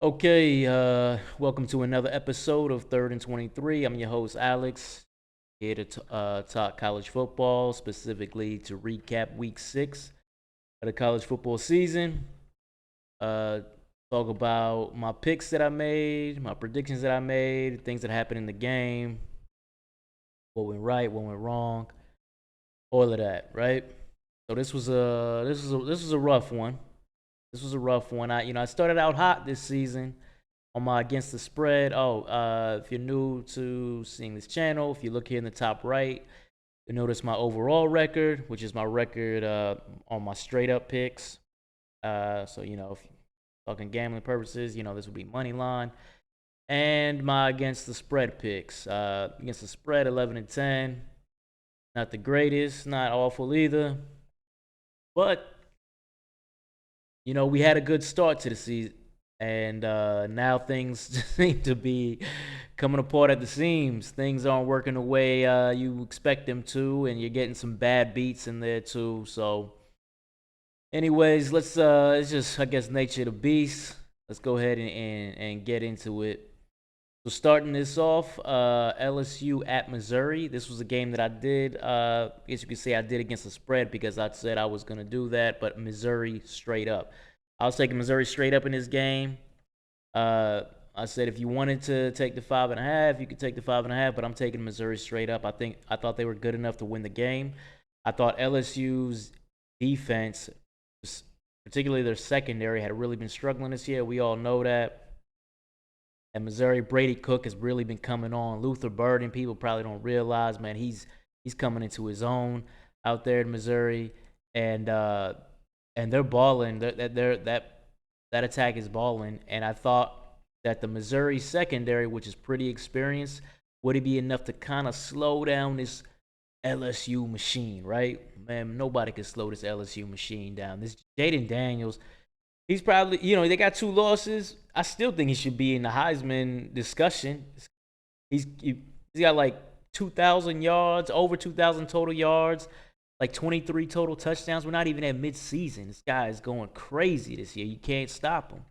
Okay, welcome to another episode of Third and 23. I'm your host, Alex, here to talk college football, specifically to recap week 6 of the college football season. Uh, talk about my picks that I made, my predictions that I made, things that happened in the game, what went right, what went wrong, all of that, right? So this was a rough one. This was a rough one. I started out hot this season on my against the spread. If you're new to seeing this channel, if you look here in the top right, you'll notice my overall record, which is my record on my straight up picks. So if you're talking gambling purposes, this would be money line. And my against the spread picks. Against the spread, 11-10. Not the greatest, not awful either. But we had a good start to the season, and now things seem to be coming apart at the seams. Things aren't working the way you expect them to, and you're getting some bad beats in there too. So, anyways, it's just, I guess, nature of the beast. Let's go ahead and get into it. So starting this off, LSU at Missouri. This was a game that I did. I guess you could say I did against the spread because I said I was going to do that, but Missouri straight up. I was taking Missouri straight up in this game. I said if you wanted to take the 5.5, you could take the 5.5, but I'm taking Missouri straight up. I thought they were good enough to win the game. I thought LSU's defense, particularly their secondary, had really been struggling this year. We all know that. And Missouri, Brady Cook has really been coming on. Luther Burden, people probably don't realize, man, he's coming into his own out there in Missouri, and they're balling. That attack is balling, and I thought that the Missouri secondary, which is pretty experienced, would it be enough to kind of slow down this LSU machine, right? Man, nobody can slow this LSU machine down. This Jaden Daniels, he's probably, they got 2 losses. I still think he should be in the Heisman discussion. He's got like 2,000 yards, over 2,000 total yards, like 23 total touchdowns. We're not even at midseason. This guy is going crazy this year. You can't stop him.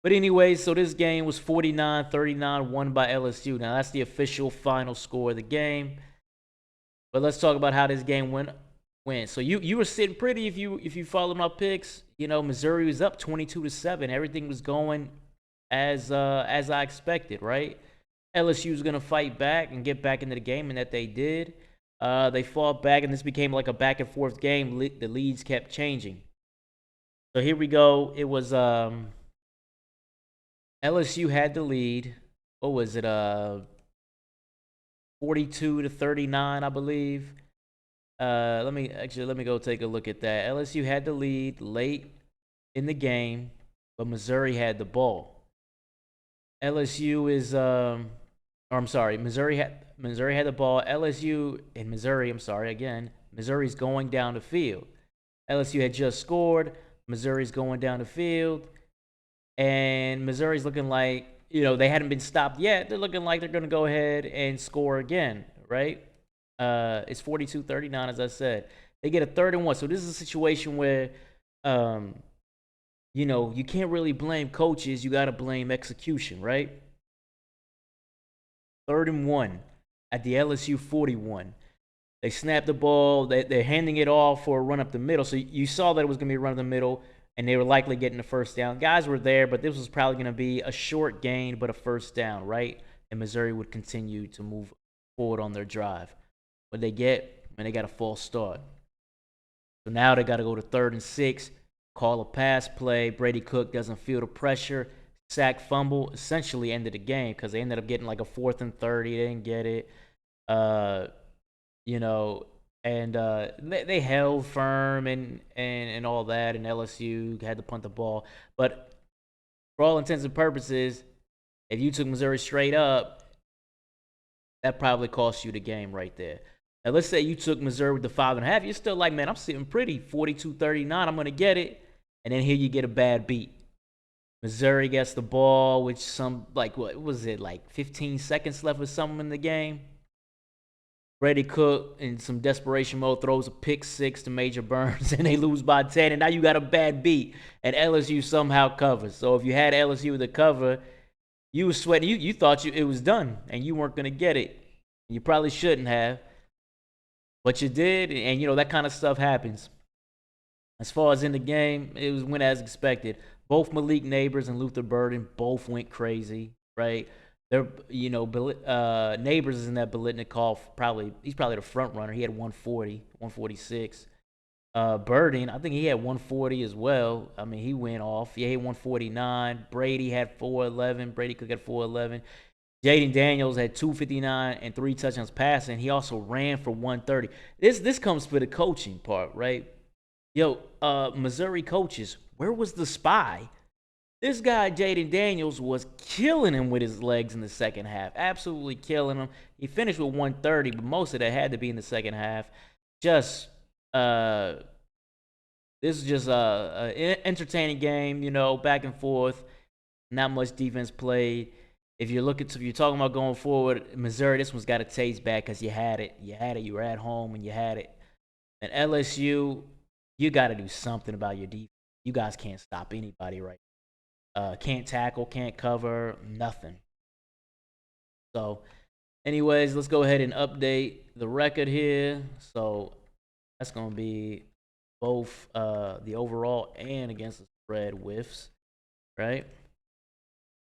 But anyway, so this game was 49-39, won by LSU. Now, that's the official final score of the game. But let's talk about how this game went. So you were sitting pretty if you followed my picks. Missouri was up 22-7. Everything was going as I expected, right? LSU was gonna fight back and get back into the game, and that they did. They fought back, and this became like a back and forth game. The leads kept changing. So here we go. It was LSU had the lead. What was it? 42-39, I believe. Let me go take a look at that. LSU had the lead late in the game, but Missouri had the ball. LSU is or I'm sorry, Missouri had the ball. LSU and Missouri, I'm sorry again. Missouri's going down the field. LSU had just scored. Missouri's going down the field, and Missouri's looking like, they hadn't been stopped yet. They're looking like they're going to go ahead and score again, right? It's 42-39, as I said. They get a 3rd and 1. So this is a situation where, you can't really blame coaches. You got to blame execution, right? 3rd and 1 at the LSU 41. They snap the ball. They're handing it off for a run up the middle. So you saw that it was going to be a run up the middle, and they were likely getting the first down. Guys were there, but this was probably going to be a short gain, but a first down, right? And Missouri would continue to move forward on their drive. What they get, man, they got a false start. So now they got to go to 3rd and 6, call a pass play. Brady Cook doesn't feel the pressure. Sack, fumble, essentially ended the game because they ended up getting like a 4th and 30. They didn't get it. And they held firm and all that, and LSU had to punt the ball. But for all intents and purposes, if you took Missouri straight up, that probably cost you the game right there. Now, let's say you took Missouri with the 5.5. You're still like, man, I'm sitting pretty. 42-39, I'm going to get it. And then here you get a bad beat. Missouri gets the ball with some, like, what was it, like 15 seconds left or something in the game? Brady Cook, in some desperation mode, throws a pick six to Major Burns, and they lose by 10. And now you got a bad beat, and LSU somehow covers. So if you had LSU with the cover, you was sweating. You thought it was done, and you weren't gonna get it. You probably shouldn't have, but you did, and that kind of stuff happens. As far as in the game, it went as expected. Both Malik Neighbors and Luther Burden both went crazy, right? They're Neighbors is in that Biletnikoff. He's probably the front runner. He had 140, 146. Burden, I think he had 140 as well. I mean, he went off. Yeah, he had 149. Brady had 411. Brady Cook had 411. Jaden Daniels had 259 and 3 touchdowns passing. He also ran for 130. This comes for the coaching part, right? Yo, Missouri coaches, where was the spy? This guy, Jaden Daniels, was killing him with his legs in the second half. Absolutely killing him. He finished with 130, but most of that had to be in the second half. Just, this is just an entertaining game, back and forth. Not much defense played. If you're talking about going forward, Missouri, this one's got a taste back because you had it. You were at home and you had it. And LSU, you got to do something about your defense. You guys can't stop anybody right now. Can't tackle, can't cover, nothing. So, anyways, let's go ahead and update the record here. So, that's going to be both the overall and against the spread whiffs, right?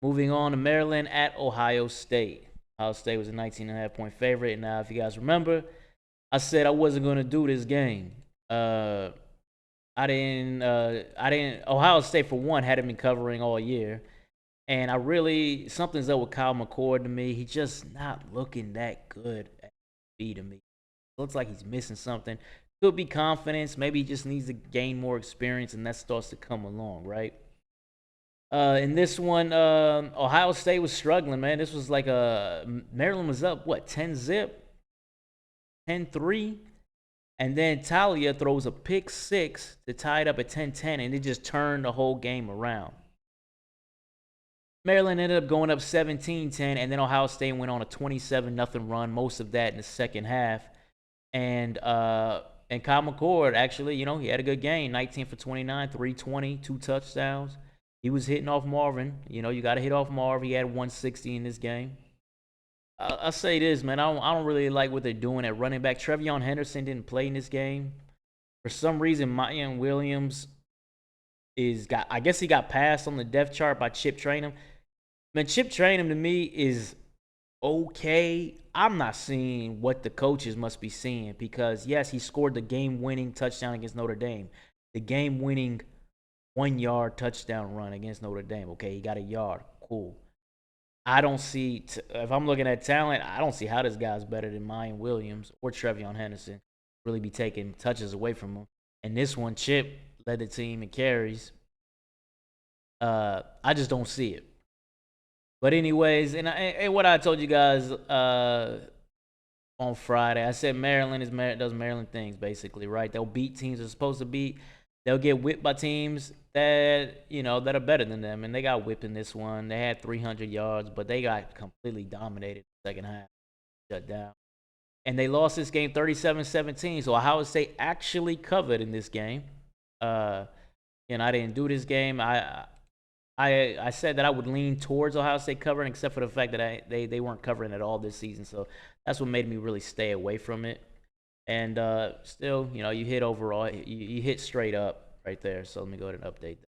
Moving on to Maryland at Ohio State. Ohio State was a 19.5-point favorite. Now, if you guys remember, I said I wasn't going to do this game. I didn't. Ohio State, for one, hadn't been covering all year. And something's up with Kyle McCord to me. He's just not looking that good at speed to me. Looks like he's missing something. Could be confidence. Maybe he just needs to gain more experience, and that starts to come along, right? In this one, Ohio State was struggling, man. This was like Maryland was up, 10-zip? 10-3? And then Talia throws a pick six to tie it up at 10-10, and it just turned the whole game around. Maryland ended up going up 17-10, and then Ohio State went on a 27-0 run, most of that in the second half. And Kyle McCord, actually, he had a good game, 19 for 29, 320, 2 touchdowns. He was hitting off Marvin. You got to hit off Marvin. He had 160 in this game. I'll say this, man. I don't really like what they're doing at running back. Trevion Henderson didn't play in this game. For some reason, Mayan Williams I guess he got passed on the depth chart by Chip Trainum. Man, Chip Trainum to me is okay. I'm not seeing what the coaches must be seeing because, yes, he scored the game-winning touchdown against Notre Dame. The game-winning 1-yard touchdown run against Notre Dame. Okay, he got a yard. Cool. I don't see, if I'm looking at talent, I don't see how this guy's better than Mayan Williams or Trevion Henderson. Really be taking touches away from him. And this one, Chip led the team in carries. I just don't see it. But anyways, and what I told you guys on Friday, I said Maryland does Maryland things, basically, right? They'll beat teams they're supposed to beat. They'll get whipped by teams that are better than them, and they got whipped in this one. They had 300 yards, but they got completely dominated in the second half, shut down, and they lost this game 37-17. So Ohio State actually covered in this game. I didn't do this game. I said that I would lean towards Ohio State covering, except for the fact that they weren't covering at all this season. So that's what made me really stay away from it. And still, you hit overall. You hit straight up right there. So let me go ahead and update that.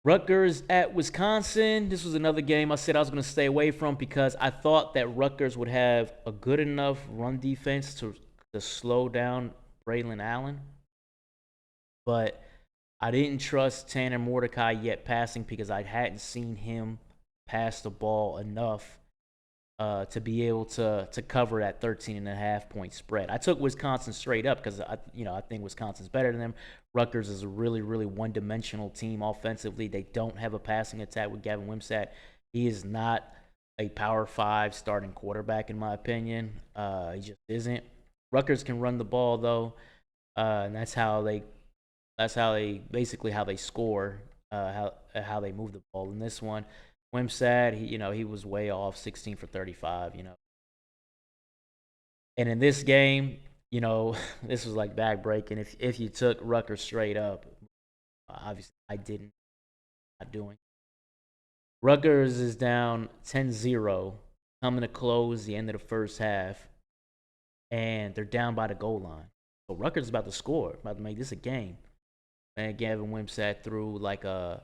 Rutgers at Wisconsin. This was another game I said I was going to stay away from because I thought that Rutgers would have a good enough run defense to slow down Braylon Allen. But I didn't trust Tanner Mordecai yet passing because I hadn't seen him pass the ball enough to be able to cover that 13.5-point spread. I took Wisconsin straight up because I think Wisconsin's better than them. Rutgers is a really, really one-dimensional team offensively. They don't have a passing attack with Gavin Wimsatt. He is not a Power 5 starting quarterback, in my opinion. He just isn't. Rutgers can run the ball, though, and that's how they basically how they score, how they move the ball. In this one, Wimsatt, he was way off, 16 for 35. And in this game, you know, this was like backbreaking. If you took Rutgers straight up, obviously I didn't. Not doing. Rutgers is down 10-0, coming to close the end of the first half, and they're down by the goal line. So Rutgers is about to score, about to make this a game. Man, Gavin Wimsatt threw like a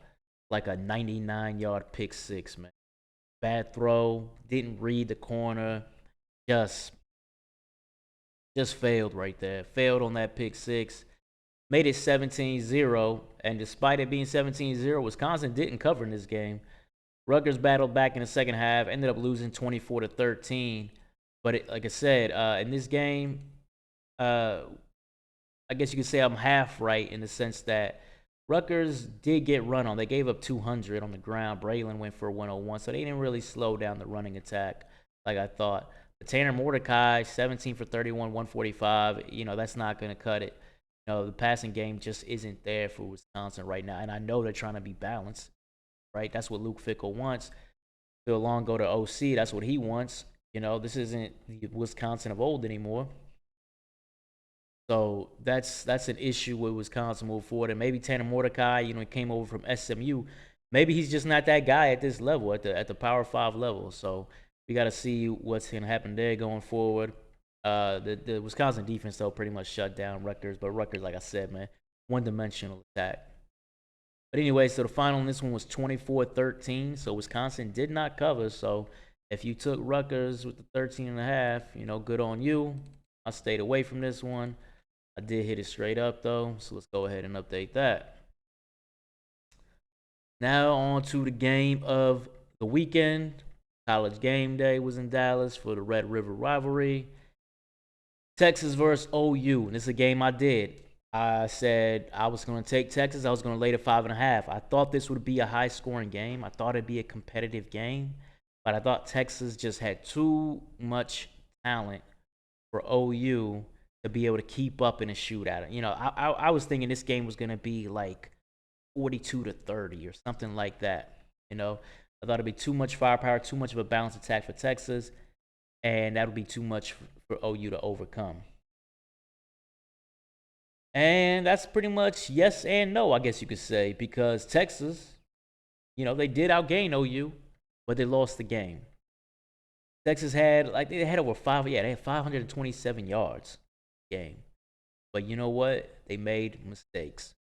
99-yard pick six, man. Bad throw, didn't read the corner, just just failed right there. Failed on that pick six. Made it 17-0, and despite it being 17-0, Wisconsin didn't cover in this game. Rutgers battled back in the second half, ended up losing 24-13. But like I said, in this game, uh, I guess you could say I'm half right in the sense that Rutgers did get run on. They gave up 200 on the ground. Braylon went for 101, so they didn't really slow down the running attack like I thought. But Tanner Mordecai, 17 for 31, 145. That's not going to cut it. The passing game just isn't there for Wisconsin right now, and I know they're trying to be balanced, right? That's what Luke Fickell wants. Phil Long go to OC. That's what he wants. This isn't the Wisconsin of old anymore. So that's an issue with Wisconsin moving forward. And maybe Tanner Mordecai, he came over from SMU. Maybe he's just not that guy at this level, at the Power 5 level. So we got to see what's going to happen there going forward. The Wisconsin defense, though, pretty much shut down Rutgers. But Rutgers, like I said, man, one-dimensional attack. But anyway, so the final in this one was 24-13. So Wisconsin did not cover. So if you took Rutgers with the 13.5, good on you. I stayed away from this one. I did hit it straight up, though. So let's go ahead and update that. Now on to the game of the weekend. College game day was in Dallas for the Red River rivalry. Texas versus OU. And this is a game I did. I said I was going to take Texas. I was going to lay the 5.5. I thought this would be a high-scoring game. I thought it'd be a competitive game. But I thought Texas just had too much talent for OU to be able to keep up in a shootout. I was thinking this game was going to be like 42-30 or something like that. I thought it'd be too much firepower, too much of a balanced attack for Texas, and that would be too much for OU to overcome. And that's pretty much yes and no, I guess you could say, because Texas, they did outgain OU, but they lost the game. Texas had they had over they had 527 yards game. But you know what? They made mistakes.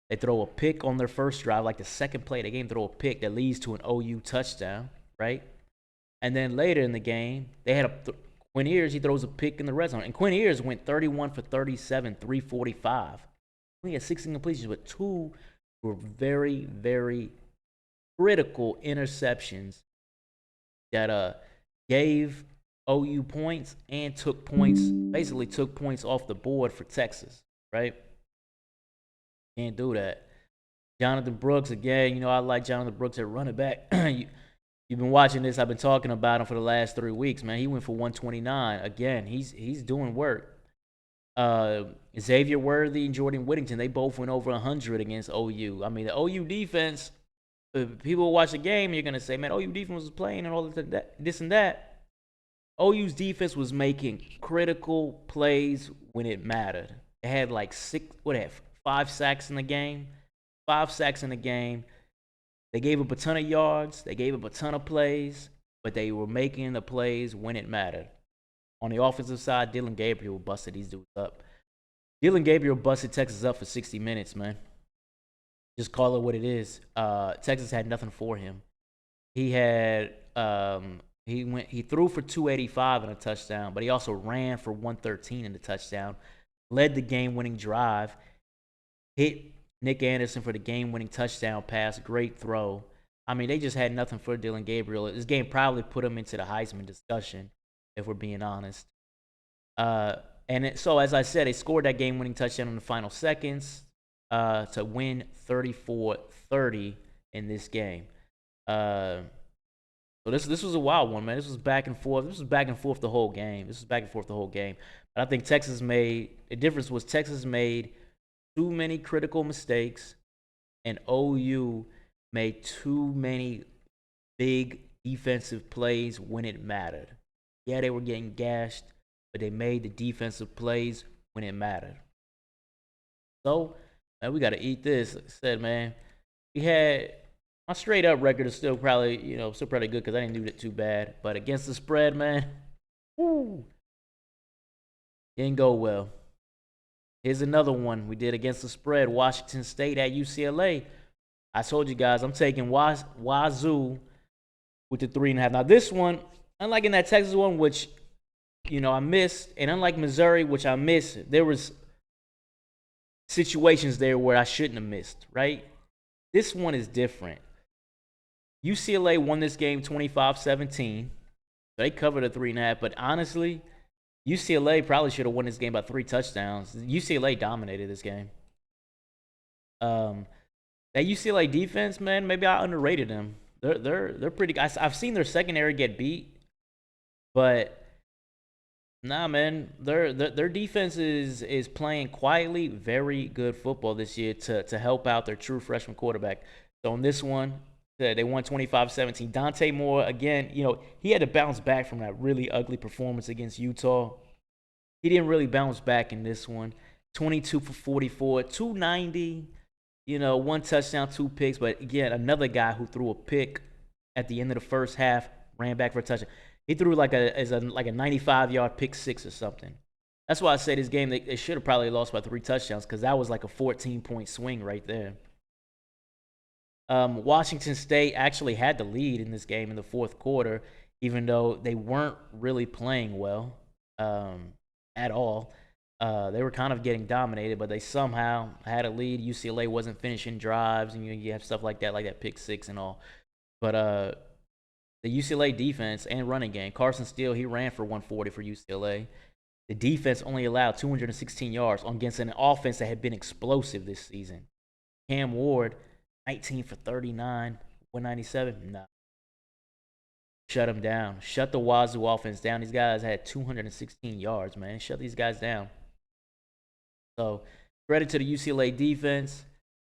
They throw a pick on their first drive, like the second play of the game, throw a pick that leads to an OU touchdown, right? And then later in the game, they had Quinn Ewers, he throws a pick in the red zone. And Quinn Ewers went 31 for 37, 345. He had 16 completions, but 2 were very, very critical interceptions that gave OU points and basically took points off the board for Texas, right? Can't do that. Jonathan Brooks, again, I like Jonathan Brooks at running back. You've been watching this. I've been talking about him for the last 3 weeks, man. He went for 129. Again, he's doing work. Xavier Worthy and Jordan Whittington, they both went over 100 against OU. I mean, the OU defense, if people watch the game, you're going to say, man, OU defense was playing and all this and that. OU's defense was making critical plays when it mattered. They had like 5 sacks in the game. 5 sacks in the game. They gave up a ton of yards. They gave up a ton of plays, but they were making the plays when it mattered. On the offensive side, Dylan Gabriel busted these dudes up. Dylan Gabriel busted Texas up for 60 minutes, man. Just call it what it is. Texas had nothing for him. He had he threw for 285 and a touchdown, but he also ran for 113 in the touchdown. Led the game-winning drive. Hit Nick Anderson for the game-winning touchdown pass. Great throw. I mean, they just had nothing for Dylan Gabriel. This game probably put him into the Heisman discussion, if we're being honest. So, as I said, they scored that game-winning touchdown in the final seconds to win 34-30 in this game. So this was a wild one, man. This was back and forth. This was back and forth the whole game. But I think the difference was Texas made too many critical mistakes, and OU made too many big defensive plays when it mattered. Yeah, they were getting gashed, but they made the defensive plays when it mattered. So, man, we got to eat this. Like I said, man, we had my straight up record is still probably, still pretty good because I didn't do it too bad. But against the spread, man, woo, didn't go well. Here's another one we did against the spread. Washington State at UCLA. I told you guys I'm taking Wazoo with the 3.5. Now this one, unlike in that Texas one, which I missed, and unlike Missouri, which I missed, there was situations there where I shouldn't have missed. Right? This one is different. UCLA won this game 25-17. They covered a 3.5, but honestly, UCLA probably should have won this game by 3 touchdowns. UCLA dominated this game. That UCLA defense, man, maybe I underrated them. They're pretty. I've seen their secondary get beat, but nah, man, their defense is playing quietly very good football this year to help out their true freshman quarterback. So on this one, they won 25-17. Dante Moore, again, he had to bounce back from that really ugly performance against Utah. He didn't really bounce back in this one. 22 for 44, 290, 1 touchdown, 2 picks. But again, another guy who threw a pick at the end of the first half, ran back for a touchdown. He threw like a 95-yard pick 6 or something. That's why I say this game, they should have probably lost by 3 touchdowns because that was like a 14-point swing right there. Washington State actually had the lead in this game in the fourth quarter, even though they weren't really playing well at all. They were kind of getting dominated, but they somehow had a lead. UCLA wasn't finishing drives, and you have stuff like that pick 6 and all. But the UCLA defense and running game, Carson Steele, he ran for 140 for UCLA. The defense only allowed 216 yards against an offense that had been explosive this season. Cam Ward, 19 for 39, 197. Nah. Shut them down. Shut the Wazoo offense down. These guys had 216 yards, man. Shut these guys down. So, credit to the UCLA defense.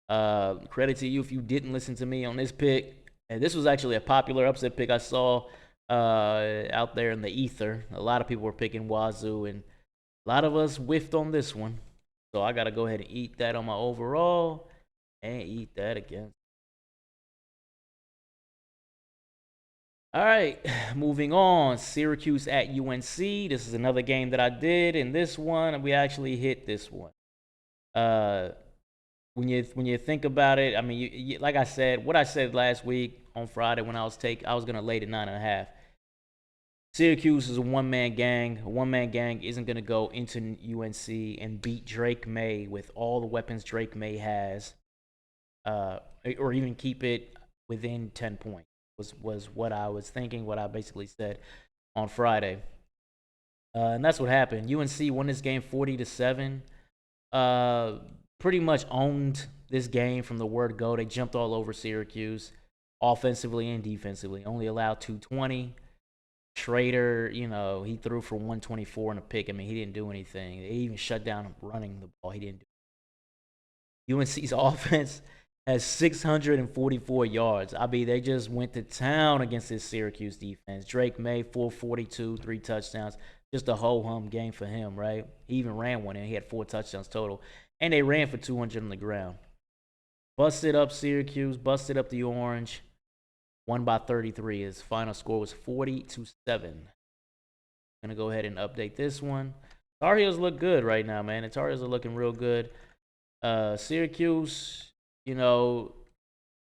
Credit to you if you didn't listen to me on this pick. And this was actually a popular upset pick I saw out there in the ether. A lot of people were picking Wazoo, and a lot of us whiffed on this one. So, I got to go ahead and eat that on my overall. And eat that again. All right, moving on. Syracuse at UNC. This is another game that I did. In this one, we actually hit this one. When you think about it, I mean, like I said, what I said last week on Friday when I was gonna lay the 9.5. Syracuse is a one-man gang. A one-man gang isn't gonna go into UNC and beat Drake May with all the weapons Drake May has. Or even keep it within 10 points was what I was thinking, what I basically said on Friday. And that's what happened. UNC won this game 40-7. Pretty much owned this game from the word go. They jumped all over Syracuse, offensively and defensively. Only allowed 220. Schrader, he threw for 124 and a pick. I mean, he didn't do anything. They even shut down running the ball. He didn't do anything. UNC's offense has 644 yards. I mean, they just went to town against this Syracuse defense. Drake May, 442, 3 touchdowns. Just a ho-hum game for him, right? He even ran one in. He had 4 touchdowns total. And they ran for 200 on the ground. Busted up Syracuse, busted up the Orange. Won by 33. His final score was 40-7. Going to go ahead and update this one. Tar Heels look good right now, man. The Tar Heels are looking real good. Syracuse,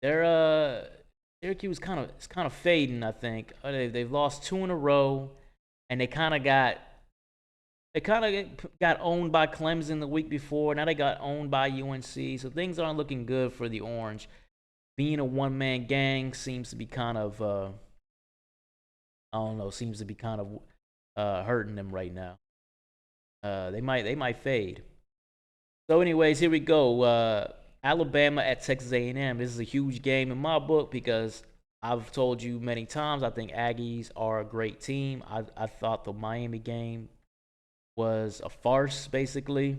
they're Syracuse kind of fading, I think. They've lost 2 in a row, and they kind of got owned by Clemson the week before. Now they got owned by UNC, so things aren't looking good for the Orange. Being a one-man gang seems to be kind of hurting them right now. They might fade. So anyways, here we go. Alabama at Texas A&M. This is a huge game in my book because I've told you many times I think Aggies are a great team. I thought the Miami game was a farce, basically.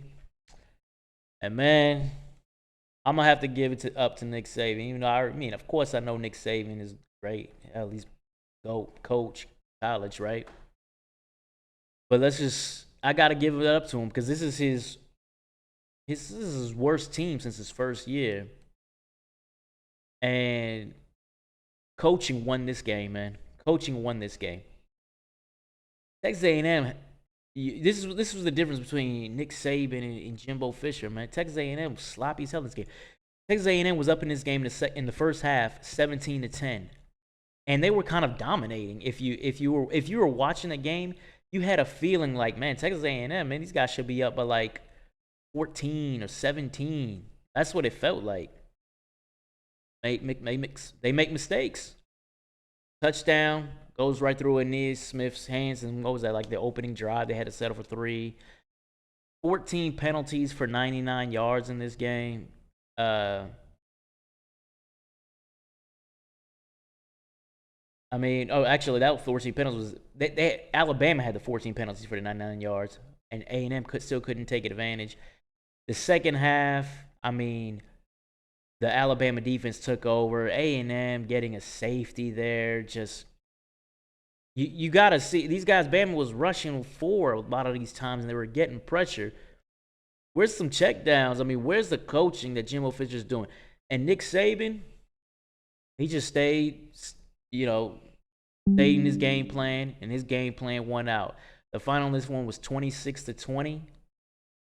And, man, I'm going to have to give it up to Nick Saban. Even though, of course I know Nick Saban is great. At least go coach college, right? But I gotta give it up to him because this is his worst team since his first year, and coaching won this game, man. Coaching won this game. Texas A&M. This was the difference between Nick Saban and Jimbo Fisher, man. Texas A&M was sloppy as hell in this game. Texas A&M was up in this game in the first half, 17-10, and they were kind of dominating. If you were watching the game, you had a feeling like, man, Texas A&M, man, these guys should be up by like 14 or 17. That's what it felt like. They make mistakes. Touchdown goes right through Aeneas Smith's hands, and what was that, like the opening drive? They had to settle for 3. 14 penalties for 99 yards in this game. I mean, oh, actually, that 14 penalties was Alabama had the 14 penalties for the 99 yards, and A&M still couldn't take advantage. The second half, I mean, the Alabama defense took over. A&M getting a safety there, just you gotta see these guys. Bama was rushing 4 a lot of these times, and they were getting pressure. Where's some checkdowns? I mean, where's the coaching that Jimbo Fisher's doing? And Nick Saban, he just stayed, you know, stayed in his game plan, and his game plan won out. The final on this one was 26-20.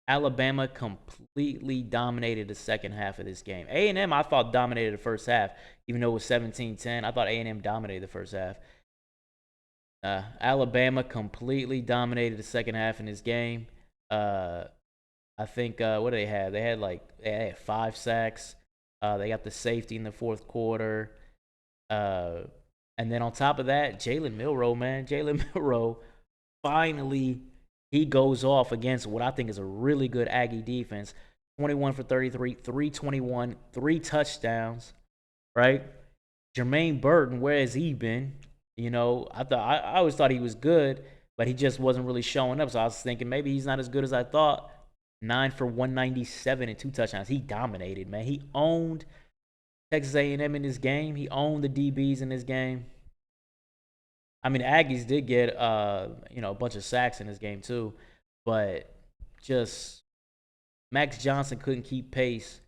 Alabama completely dominated the second half of this game. A&M, I thought, dominated the first half, even though it was 17-10. I thought A&M dominated the first half. Alabama completely dominated the second half in this game. I think what do they have? They had 5 sacks. They got the safety in the fourth quarter. And then on top of that, Jalen Milroe, man. Jalen Milroe finally he goes off against what I think is a really good Aggie defense. 21 for 33, 321, 3 touchdowns, right? Jermaine Burton, where has he been? You know, I always thought he was good, but he just wasn't really showing up. So I was thinking maybe he's not as good as I thought. 9 for 197 and 2 touchdowns. He dominated, man. He owned Texas A&M in this game. He owned the DBs in this game. I mean, the Aggies did get a bunch of sacks in this game too, but just Max Johnson couldn't keep pace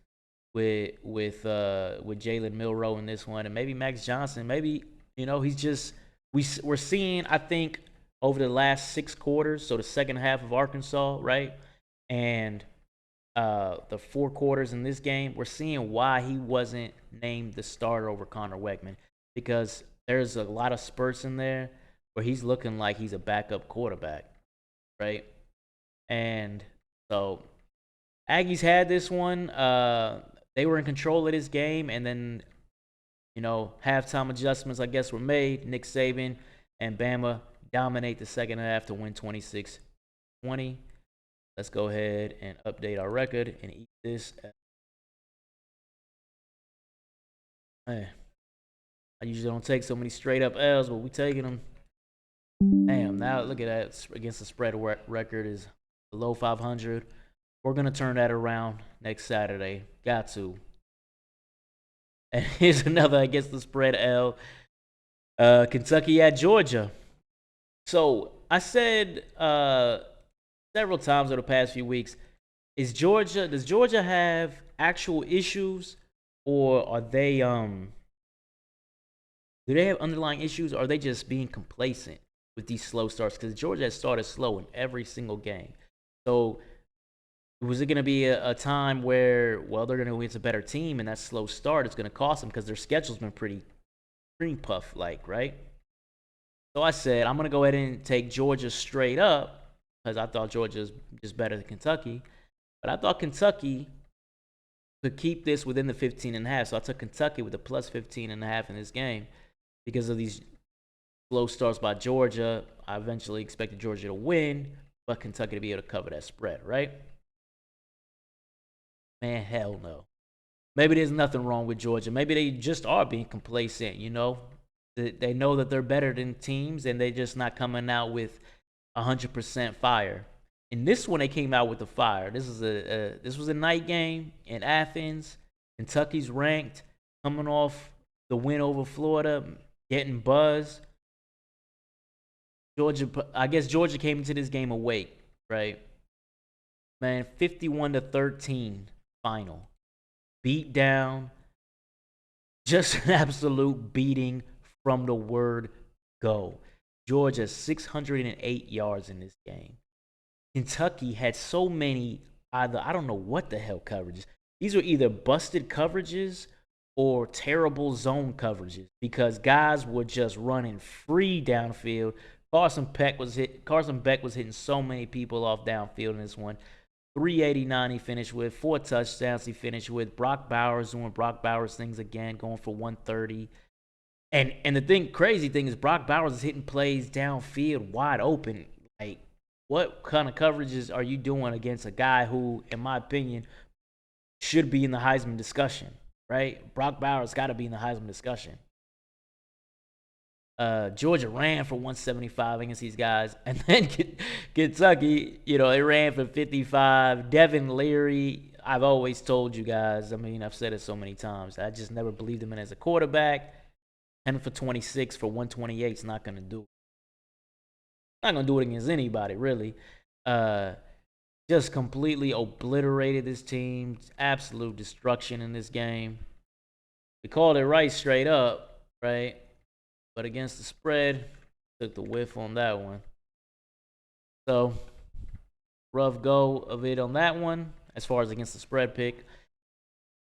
with Jalen Milroe in this one, and maybe Max Johnson, maybe he's just we're seeing, I think, over the last 6 quarters, so the second half of Arkansas, right, and the 4 quarters in this game, we're seeing why he wasn't named the starter over Connor Weckman, because there's a lot of spurts in there where he's looking like he's a backup quarterback, right? And so Aggies had this one. They were in control of this game, and then halftime adjustments, I guess, were made. Nick Saban and Bama dominate the second half to win 26-20. Let's go ahead and update our record and eat this. Man, I usually don't take so many straight up L's, but we taking them. Damn, now look at that. Against the spread record is below 500. We're going to turn that around next Saturday. Got to. And here's another against the spread L. Kentucky at Georgia. So I said several times over the past few weeks, does Georgia have actual issues, or are they do they have underlying issues, or are they just being complacent with these slow starts? Because Georgia has started slow in every single game. So was it going to be a time where, well, they're going to go against a better team, and that slow start is going to cost them because their schedule's been pretty cream puff like, right? So I said I'm going to go ahead and take Georgia straight up because I thought Georgia is just better than Kentucky. But I thought Kentucky could keep this within the 15.5. So I took Kentucky with a plus 15.5 in this game because of these slow starts by Georgia. I eventually expected Georgia to win, but Kentucky to be able to cover that spread, right? Man, hell no. Maybe there's nothing wrong with Georgia. Maybe they just are being complacent, They know that they're better than teams, and they're just not coming out with 100% fire. In this one, they came out with the fire. This was a night game in Athens. Kentucky's ranked, coming off the win over Florida, getting buzz. Georgia, I guess Georgia came into this game awake, right? Man, 51-13 final. Beat down, just an absolute beating from the word go. Georgia 608 yards in this game. Kentucky had so many either I don't know what the hell coverages. These were either busted coverages or terrible zone coverages because guys were just running free downfield. Carson Beck was hitting so many people off downfield in this one. 389 he finished with, 4 touchdowns he finished with. Brock Bowers doing Brock Bowers things again, going for 130. And the crazy thing is Brock Bowers is hitting plays downfield wide open. Like, what kind of coverages are you doing against a guy who, in my opinion, should be in the Heisman discussion, right? Brock Bowers got to be in the Heisman discussion. Georgia ran for 175 against these guys, and then Kentucky, they ran for 55. Devin Leary, I've always told you guys. I mean, I've said it so many times. I just never believed him in as a quarterback. 10 for 26 for 128 is not gonna do. Not gonna do it against anybody, really. Just completely obliterated this team. Absolute destruction in this game. We called it right straight up, right? But against the spread, took the whiff on that one. So, rough go of it on that one as far as against the spread pick.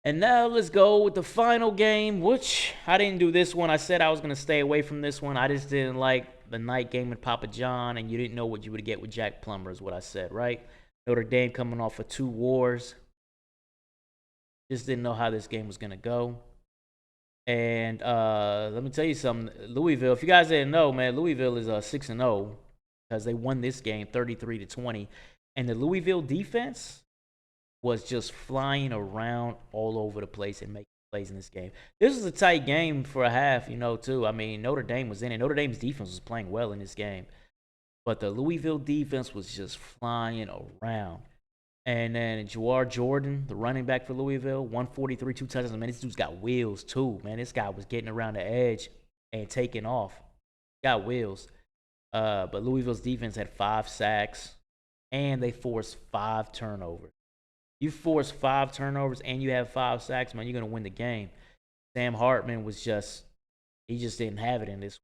And now let's go with the final game, which I didn't do this one. I said I was going to stay away from this one. I just didn't like the night game with Papa John, and you didn't know what you would get with Jack Plummer is what I said, right? Notre Dame coming off of 2 wars. Just didn't know how this game was going to go. And let me tell you something. Louisville, if you guys didn't know, man, Louisville is 6-0 because they won this game 33-20. And the Louisville defense was just flying around all over the place and making plays in this game. This was a tight game for a half, too. I mean, Notre Dame was in it. Notre Dame's defense was playing well in this game. But the Louisville defense was just flying around. And then Jawar Jordan, the running back for Louisville, 143, 2 touchdowns. Man, this dude's got wheels, too. Man, this guy was getting around the edge and taking off. Got wheels. But Louisville's defense had 5 sacks, and they forced 5 turnovers. You force 5 turnovers and you have 5 sacks, man, you're going to win the game. Sam Hartman he just didn't have it in this.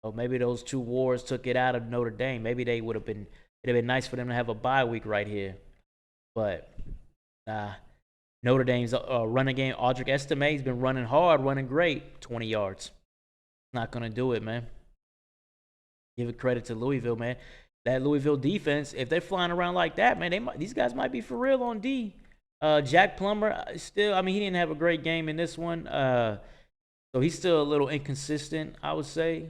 So maybe those 2 wars took it out of Notre Dame. Maybe it'd have been nice for them to have a bye week right here. But Notre Dame's running game, Audric Estime's been running hard, running great, 20 yards. Not going to do it, man. Give it credit to Louisville, man. That Louisville defense, if they're flying around like that, man, these guys might be for real on D. Jack Plummer, still, I mean, he didn't have a great game in this one. So he's still a little inconsistent, I would say.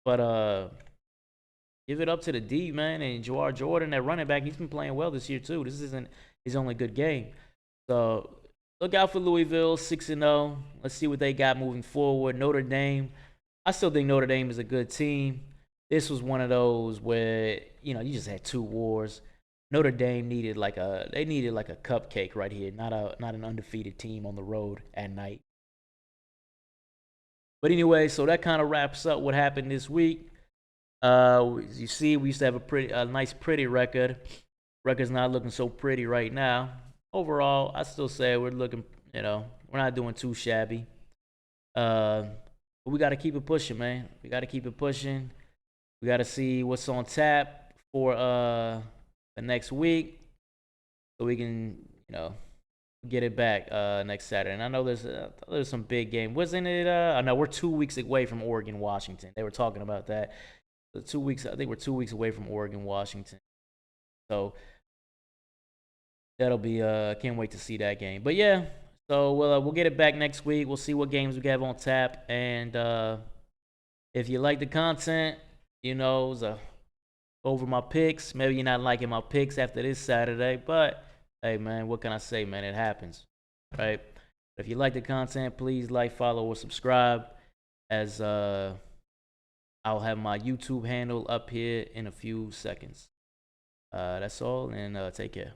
But give it up to the D, man. And Jawar Jordan, that running back, he's been playing well this year, too. This isn't his only good game. So look out for Louisville, 6-0. Let's see what they got moving forward. Notre Dame, I still think Notre Dame is a good team. This was one of those where, you just had 2 wars. Notre Dame needed like a cupcake right here, not an undefeated team on the road at night. But anyway, so that kind of wraps up what happened this week. As you see, we used to have a nice, pretty record. Record's not looking so pretty right now. Overall, I still say we're looking, we're not doing too shabby. But we got to keep it pushing, man. We got to keep it pushing. We got to see what's on tap for the next week so we can, get it back next Saturday. And I know there's some big game. Wasn't it? I know we're 2 weeks away from Oregon, Washington. They were talking about that. I think we're 2 weeks away from Oregon, Washington. So that'll be, can't wait to see that game. But yeah, so we'll get it back next week. We'll see what games we have on tap. And if you like the content, over my picks. Maybe you're not liking my picks after this Saturday, but hey, man, what can I say, man? It happens, right? If you like the content, please like, follow, or subscribe. As I'll have my YouTube handle up here in a few seconds. That's all, and take care.